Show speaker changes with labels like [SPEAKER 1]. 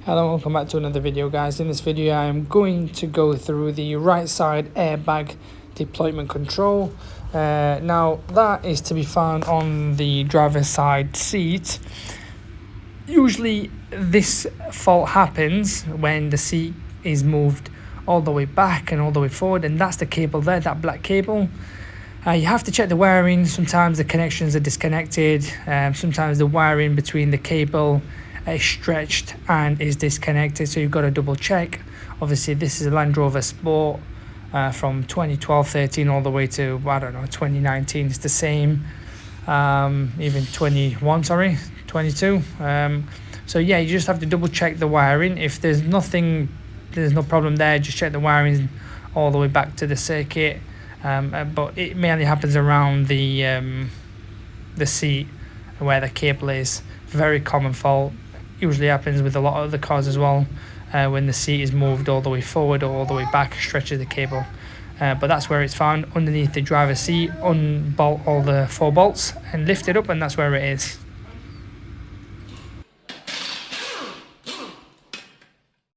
[SPEAKER 1] Hello, welcome back to another video, guys. In this video I am going to go through the right side airbag deployment control. Now that is to be found on the driver's side seat. Usually this fault happens when the seat is moved all the way back and all the way forward, and that's the cable there, that black cable. You have to check the wiring. Sometimes the connections are disconnected, sometimes the wiring between the cable is stretched and is disconnected, so you've got to double check. Obviously this is a Land Rover Sport from 2012-13 all the way to, I don't know, 2019. It's the same, even 22. So yeah, you just have to double check the wiring. If there's no problem there, just check the wiring all the way back to the circuit. But it mainly happens around the seat where the cable is. Very common fault. Usually happens with a lot of the cars as well, when the seat is moved all the way forward or all the way back, stretches the cable. But that's where it's found, underneath the driver's seat. Unbolt all the 4 bolts and lift it up, and that's where it is.